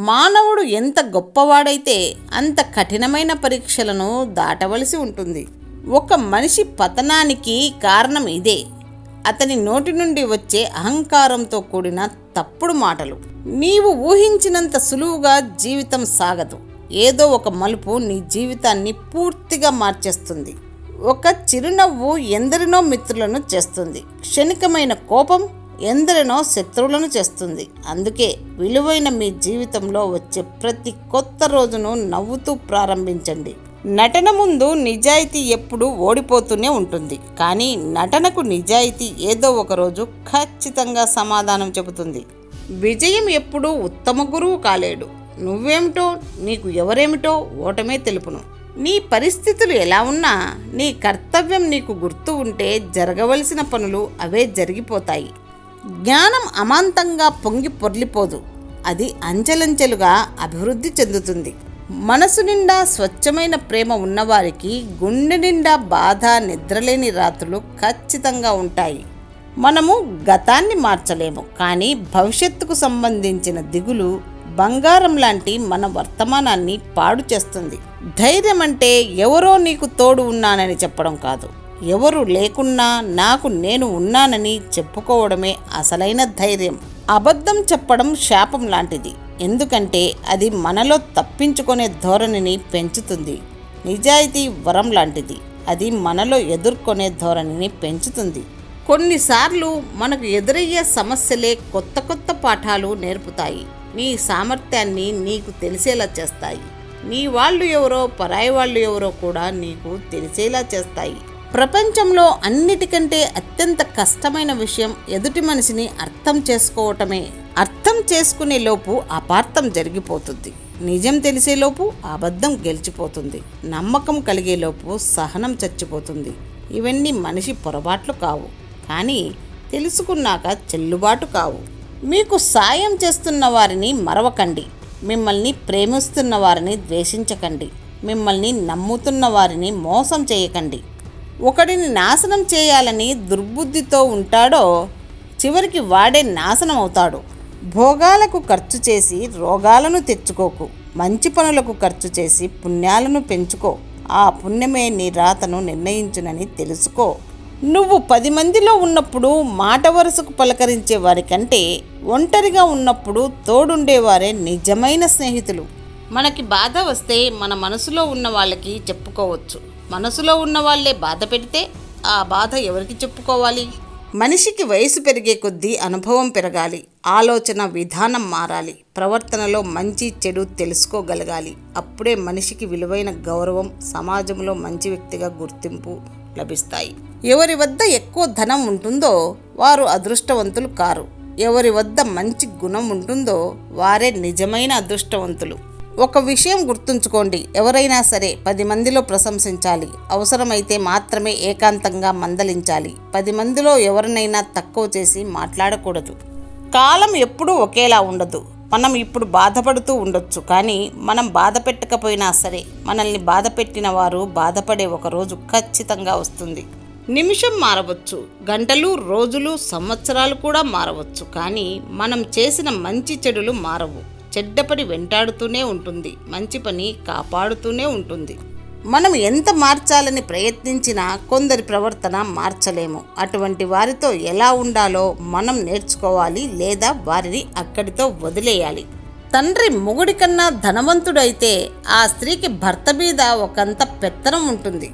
మానవుడు ఎంత గొప్పవాడైతే అంత కఠినమైన పరీక్షలను దాటవలసి ఉంటుంది. ఒక మనిషి పతనానికి కారణం ఇదే, అతని నోటి నుండి వచ్చే అహంకారంతో కూడిన తప్పుడు మాటలు. నీవు ఊహించినంత సులువుగా జీవితం సాగదు. ఏదో ఒక మలుపు నీ జీవితాన్ని పూర్తిగా మార్చేస్తుంది. ఒక చిరునవ్వు ఎందరినో మిత్రులను చేస్తుంది. క్షణికమైన కోపం ఎందరినో శత్రువులను చేస్తుంది. అందుకే విలువైన మీ జీవితంలో వచ్చే ప్రతి కొత్త రోజును నవ్వుతూ ప్రారంభించండి. నటన ముందు నిజాయితీ ఎప్పుడూ ఓడిపోతూనే ఉంటుంది. కానీ నటనకు నిజాయితీ ఏదో ఒకరోజు ఖచ్చితంగా సమాధానం చెబుతుంది. విజయం ఎప్పుడూ ఉత్తమ గురువు కాలేడు. నువ్వేమిటో, నీకు ఎవరేమిటో ఓటమే తెలుపును. నీ పరిస్థితులు ఎలా ఉన్నా నీ కర్తవ్యం నీకు గుర్తు ఉంటే జరగవలసిన పనులు అవే జరిగిపోతాయి. జ్ఞానం అమాంతంగా పొంగి పొర్లిపోదు, అది అంచెలంచెలుగా అభివృద్ధి చెందుతుంది. మనసు నిండా స్వచ్ఛమైన ప్రేమ ఉన్నవారికి గుండె నిండా బాధ, నిద్రలేని రాత్రులు ఖచ్చితంగా ఉంటాయి. మనము గతాన్ని మార్చలేము, కానీ భవిష్యత్తుకు సంబంధించిన దిగులు బంగారం లాంటి మన వర్తమానాన్ని పాడు చేస్తుంది. ధైర్యం అంటే ఎవరో నీకు తోడు ఉన్నానని చెప్పడం కాదు, ఎవరు లేకున్నా నాకు నేను ఉన్నానని చెప్పుకోవడమే అసలైన ధైర్యం. అబద్ధం చెప్పడం శాపం లాంటిది, ఎందుకంటే అది మనలో తప్పించుకునే ధోరణిని పెంచుతుంది. నిజాయితీ వరం లాంటిది, అది మనలో ఎదుర్కొనే ధోరణిని పెంచుతుంది. కొన్నిసార్లు మనకు ఎదురయ్యే సమస్యలే కొత్త కొత్త పాఠాలు నేర్పుతాయి. నీ సామర్థ్యాన్ని నీకు తెలిసేలా చేస్తాయి. నీ వాళ్ళు ఎవరో, పరాయి వాళ్ళు ఎవరో కూడా నీకు తెలిసేలా చేస్తాయి. ప్రపంచంలో అన్నిటికంటే అత్యంత కష్టమైన విషయం ఎదుటి మనిషిని అర్థం చేసుకోవటమే. అర్థం చేసుకునే లోపు అపార్థం జరిగిపోతుంది. నిజం తెలిసేలోపు అబద్ధం గెలిచిపోతుంది. నమ్మకం కలిగేలోపు సహనం చచ్చిపోతుంది. ఇవన్నీ మనిషి పొరపాట్లు కావు, కానీ తెలుసుకున్నాక చెల్లుబాటు కావు. మీకు సాయం చేస్తున్న వారిని మరవకండి. మిమ్మల్ని ప్రేమిస్తున్న వారిని ద్వేషించకండి. మిమ్మల్ని నమ్ముతున్న వారిని మోసం చేయకండి. ఒకడిని నాశనం చేయాలని దుర్బుద్ధితో ఉంటాడో చివరికి వాడే నాశనం అవుతాడు. భోగాలకు ఖర్చు చేసి రోగాలను తెచ్చుకోకు. మంచి పనులకు ఖర్చు చేసి పుణ్యాలను పెంచుకో. ఆ పుణ్యమే నీ రాతను నిర్ణయించునని తెలుసుకో. నువ్వు 10 మందిలో ఉన్నప్పుడు మాట వరుసకు పలకరించే వారి కంటే ఒంటరిగా ఉన్నప్పుడు తోడుండేవారే నిజమైన స్నేహితులు. మనకి బాధ వస్తే మన మనసులో ఉన్న వాళ్ళకి చెప్పుకోవచ్చు. మనసులో ఉన్న వాళ్ళే బాధ పెడితే ఆ బాధ ఎవరికి చెప్పుకోవాలి? మనిషికి వయసు పెరిగే కొద్దీ అనుభవం పెరగాలి. ఆలోచన విధానం మారాలి. ప్రవర్తనలో మంచి చెడు తెలుసుకోగలగాలి. అప్పుడే మనిషికి విలువైన గౌరవం, సమాజంలో మంచి వ్యక్తిగా గుర్తింపు లభిస్తాయి. ఎవరి వద్ద ఎక్కువ ధనం ఉంటుందో వారు అదృష్టవంతులు కారు. ఎవరి వద్ద మంచి గుణం ఉంటుందో వారే నిజమైన అదృష్టవంతులు. ఒక విషయం గుర్తుంచుకోండి, ఎవరైనా సరే 10 మందిలో ప్రశంసించాలి. అవసరమైతే మాత్రమే ఏకాంతంగా మందలించాలి. 10 మందిలో ఎవరినైనా తక్కువ చేసి మాట్లాడకూడదు. కాలం ఎప్పుడూ ఒకేలా ఉండదు. మనం ఇప్పుడు బాధపడుతూ ఉండొచ్చు, కానీ మనం బాధ పెట్టకపోయినా సరే మనల్ని బాధ పెట్టిన వారు బాధపడే ఒక రోజు ఖచ్చితంగా వస్తుంది. నిమిషం మారవచ్చు, గంటలు, రోజులు, సంవత్సరాలు కూడా మారవచ్చు, కానీ మనం చేసిన మంచి చెడులు మారవు. చెడ్డ పని వెంటాడుతూనే ఉంటుంది, మంచి పని కాపాడుతూనే ఉంటుంది. మనం ఎంత మార్చాలని ప్రయత్నించినా కొందరి ప్రవర్తన మార్చలేము. అటువంటి వారితో ఎలా ఉండాలో మనం నేర్చుకోవాలి, లేదా వారిని అక్కడితో వదిలేయాలి. తండ్రి మొగుడి కన్నా ధనవంతుడైతే ఆ స్త్రీకి భర్త మీద ఒకంత పెత్తనం ఉంటుంది.